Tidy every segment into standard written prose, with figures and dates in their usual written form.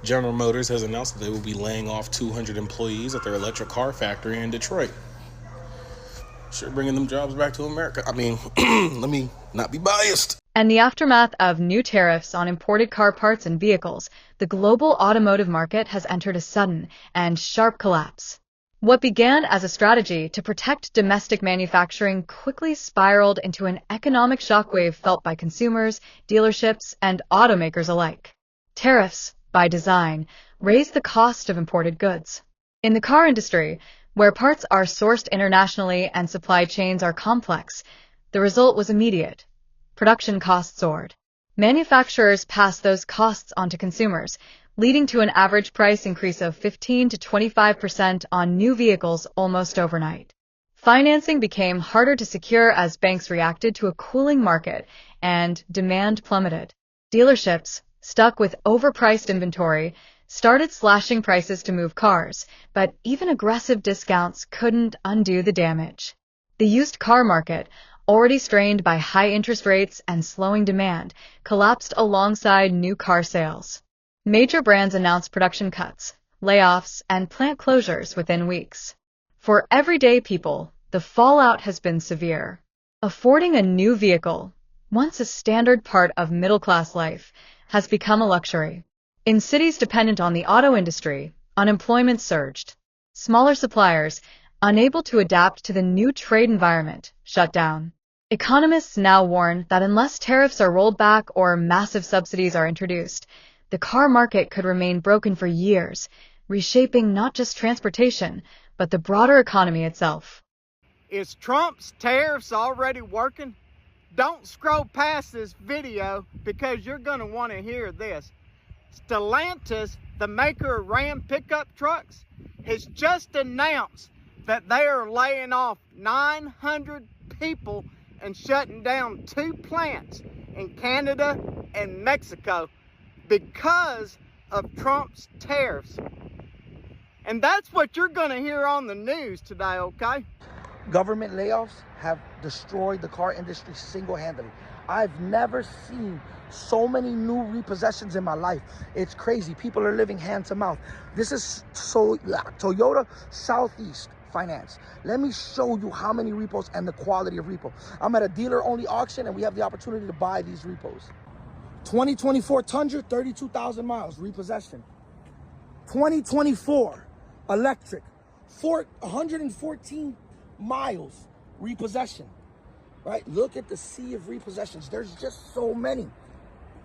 General Motors has announced that they will be laying off 200 employees at their electric car factory in Detroit. Sure, bringing them jobs back to America. I mean, let me not be biased. And the aftermath of new tariffs on imported car parts and vehicles, the global automotive market has entered a sudden and sharp collapse. What began as a strategy to protect domestic manufacturing quickly spiraled into an economic shockwave felt by consumers, dealerships, and automakers alike. Tariffs, by design, raise the cost of imported goods. In the car industry, where parts are sourced internationally and supply chains are complex, the result was immediate. Production costs soared. Manufacturers passed those costs on to consumers, leading to an average price increase of 15 to 25% on new vehicles almost overnight. Financing became harder to secure as banks reacted to a cooling market and demand plummeted. Dealerships, stuck with overpriced inventory, started slashing prices to move cars, but even aggressive discounts couldn't undo the damage. The used car market, already strained by high interest rates and slowing demand, collapsed alongside new car sales. Major brands announced production cuts, layoffs, and plant closures within weeks. For everyday people, the fallout has been severe. Affording a new vehicle, once a standard part of middle-class life, has become a luxury. In cities dependent on the auto industry, unemployment surged. Smaller suppliers, unable to adapt to the new trade environment, shut down. Economists now warn that unless tariffs are rolled back or massive subsidies are introduced, the car market could remain broken for years, reshaping not just transportation, but the broader economy itself. Is Trump's tariffs already working? Don't scroll past this video because you're going to want to hear this. Stellantis, the maker of Ram pickup trucks, has just announced that they are laying off 900 people and shutting down 2 plants in Canada and Mexico because of Trump's tariffs. And that's what you're going to hear on the news today, okay? Government layoffs have destroyed the car industry single-handedly. I've never seen so many new repossessions in my life. It's crazy. People are living hand to mouth. This is Toyota Southeast Finance. Let me show you how many repos and the quality of repo. I'm at a dealer-only auction and we have the opportunity to buy these repos. 2024 Tundra, 32,000 miles, repossession. 2024 electric, 114 miles, repossession. Right? Look at the sea of repossessions. There's just so many.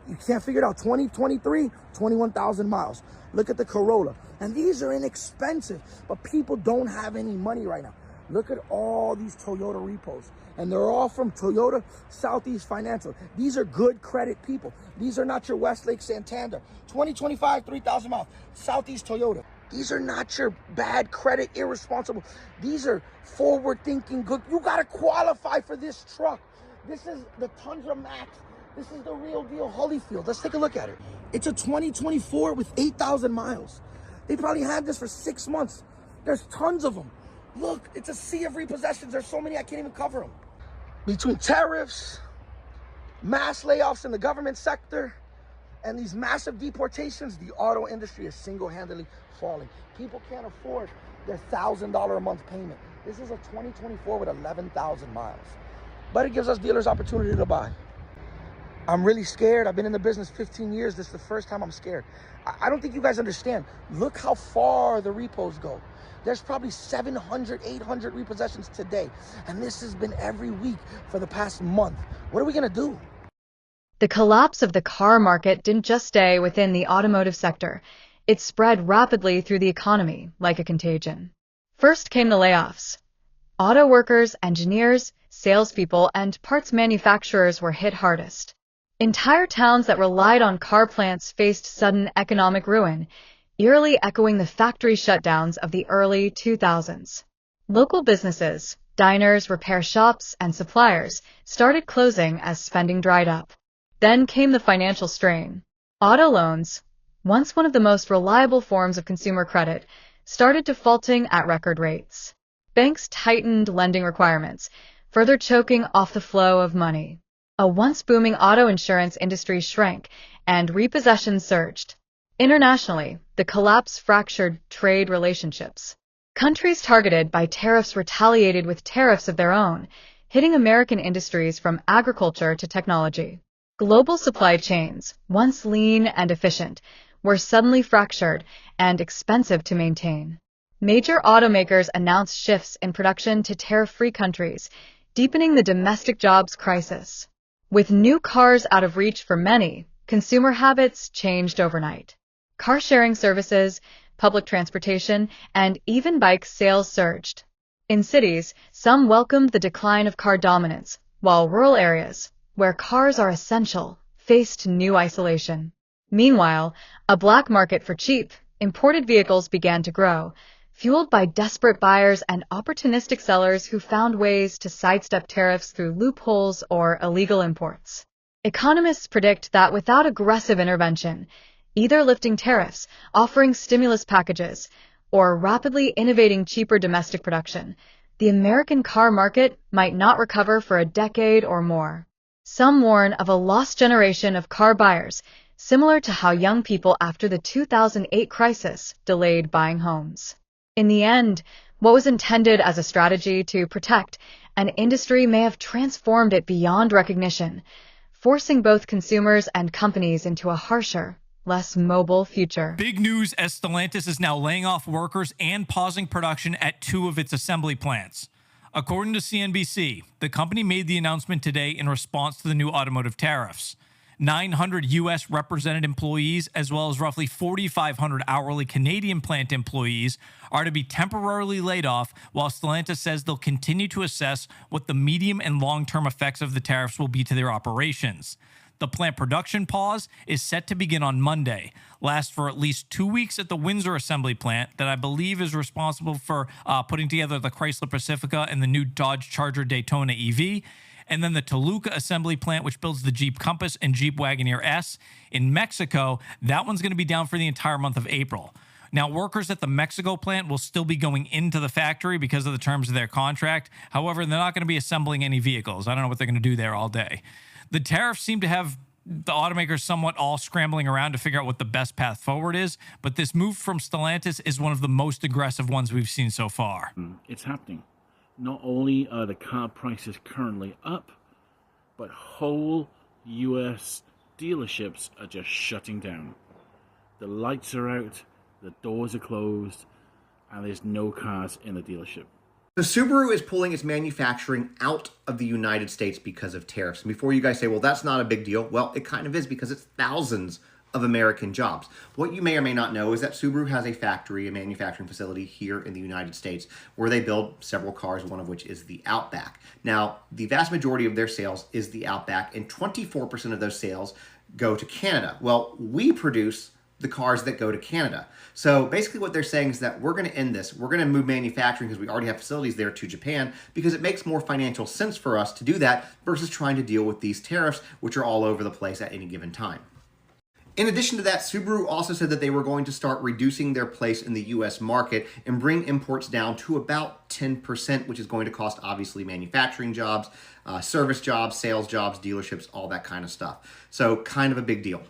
You can't figure it out. 2023, 21,000 miles. Look at the Corolla. And these are inexpensive, but people don't have any money right now. Look at all these Toyota repos. And they're all from Toyota Southeast Financial. These are good credit people. These are not your Westlake Santander. 2025, 3,000 miles, Southeast Toyota. These are not your bad credit, irresponsible. These are forward-thinking, good. You got to qualify for this truck. This is the Tundra Max. This is the real deal Holyfield. Let's take a look at it. It's a 2024 with 8,000 miles. They probably had this for 6 months. There's tons of them. Look, it's a sea of repossessions. There's so many I can't even cover them. Between tariffs, mass layoffs in the government sector, and these massive deportations, the auto industry is single-handedly falling. People can't afford their $1,000 a month payment. This is a 2024 with 11,000 miles. But it gives us dealers opportunity to buy. I'm really scared. I've been in the business 15 years. This is the first time I'm scared. I don't think you guys understand. Look how far the repos go. There's probably 700, 800 repossessions today. And this has been every week for the past month. What are we going to do? The collapse of the car market didn't just stay within the automotive sector. It spread rapidly through the economy like a contagion. First came the layoffs. Auto workers, engineers, salespeople, and parts manufacturers were hit hardest. Entire towns that relied on car plants faced sudden economic ruin, eerily echoing the factory shutdowns of the early 2000s. Local businesses, diners, repair shops, and suppliers started closing as spending dried up. Then came the financial strain. Auto loans, once one of the most reliable forms of consumer credit, started defaulting at record rates. Banks tightened lending requirements, further choking off the flow of money. A once booming auto insurance industry shrank, and repossessions surged. Internationally, the collapse fractured trade relationships. Countries targeted by tariffs retaliated with tariffs of their own, hitting American industries from agriculture to technology. Global supply chains, once lean and efficient, were suddenly fractured and expensive to maintain. Major automakers announced shifts in production to tariff-free countries, deepening the domestic jobs crisis. With new cars out of reach for many, consumer habits changed overnight. Car-sharing services, public transportation, and even bike sales surged. In cities, some welcomed the decline of car dominance, while rural areas, where cars are essential, faced new isolation. Meanwhile, a black market for cheap, imported vehicles began to grow, fueled by desperate buyers and opportunistic sellers who found ways to sidestep tariffs through loopholes or illegal imports. Economists predict that without aggressive intervention, either lifting tariffs, offering stimulus packages, or rapidly innovating cheaper domestic production, the American car market might not recover for a decade or more. Some warn of a lost generation of car buyers, similar to how young people after the 2008 crisis delayed buying homes. In the end, what was intended as a strategy to protect an industry may have transformed it beyond recognition, forcing both consumers and companies into a harsher, less mobile future. Big news as Stellantis is now laying off workers and pausing production at 2 of its assembly plants. According to CNBC, the company made the announcement today in response to the new automotive tariffs. 900 U.S. represented employees, as well as roughly 4,500 hourly Canadian plant employees, are to be temporarily laid off, while Stellantis says they'll continue to assess what the medium and long-term effects of the tariffs will be to their operations. The plant production pause is set to begin on Monday, last for at least 2 weeks at the Windsor assembly plant that I believe is responsible for putting together the Chrysler Pacifica and the new Dodge Charger Daytona EV, and then the Toluca assembly plant, which builds the Jeep Compass and Jeep Wagoneer S. In Mexico, that one's going to be down for the entire month of April. Now, workers at the Mexico plant will still be going into the factory because of the terms of their contract. However, they're not going to be assembling any vehicles. I don't know what they're going to do there all day. The tariffs seem to have the automakers somewhat all scrambling around to figure out what the best path forward is, but this move from Stellantis is one of the most aggressive ones we've seen so far. It's happening. Not only are the car prices currently up, but whole US dealerships are just shutting down. The lights are out, the doors are closed, and there's no cars in the dealership. So Subaru is pulling its manufacturing out of the United States because of tariffs. And before you guys say, well, that's not a big deal. Well, it kind of is, because it's thousands of American jobs. What you may or may not know is that Subaru has a factory, a manufacturing facility here in the United States where they build several cars, one of which is the Outback. Now, the vast majority of their sales is the Outback, and 24% of those sales go to Canada. Well, we produce the cars that go to Canada. So basically what they're saying is that we're going to end this. We're going to move manufacturing, because we already have facilities there, to Japan, because it makes more financial sense for us to do that versus trying to deal with these tariffs, which are all over the place at any given time. In addition to that, Subaru also said that they were going to start reducing their place in the US market and bring imports down to about 10%, which is going to cost, obviously, manufacturing jobs, service jobs, sales jobs, dealerships, all that kind of stuff. So kind of a big deal.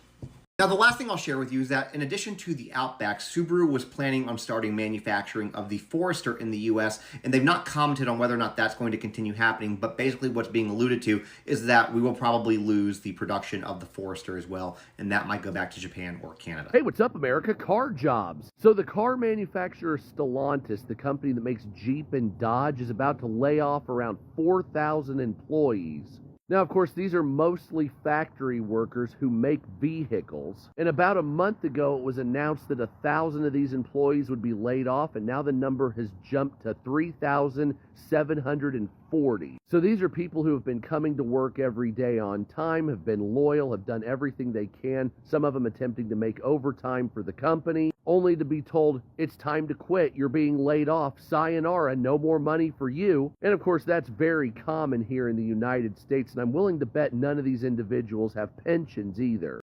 Now, the last thing I'll share with you is that in addition to the Outback, Subaru was planning on starting manufacturing of the Forester in the US, and they've not commented on whether or not that's going to continue happening, but basically what's being alluded to is that we will probably lose the production of the Forester as well, and that might go back to Japan or Canada. Hey, what's up, America? Car jobs. So the car manufacturer Stellantis, the company that makes Jeep and Dodge, is about to lay off around 4,000 employees. Now, of course, these are mostly factory workers who make vehicles. And about a month ago, it was announced that 1,000 of these employees would be laid off, and now the number has jumped to 3,740. So these are people who have been coming to work every day on time, have been loyal, have done everything they can, some of them attempting to make overtime for the company, only to be told, it's time to quit, you're being laid off, sayonara, no more money for you. And of course, that's very common here in the United States, and I'm willing to bet none of these individuals have pensions either.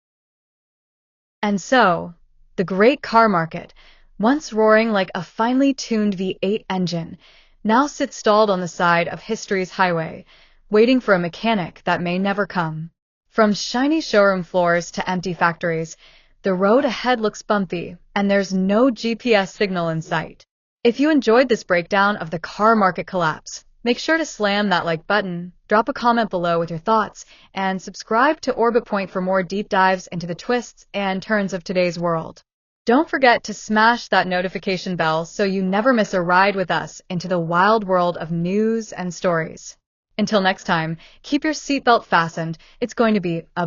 And so, the great car market, once roaring like a finely tuned V8 engine, now sits stalled on the side of history's highway, waiting for a mechanic that may never come. From shiny showroom floors to empty factories, the road ahead looks bumpy, and there's no GPS signal in sight. If you enjoyed this breakdown of the car market collapse, make sure to slam that like button, drop a comment below with your thoughts, and subscribe to Orbit Point for more deep dives into the twists and turns of today's world. Don't forget to smash that notification bell so you never miss a ride with us into the wild world of news and stories. Until next time, keep your seatbelt fastened. It's going to be a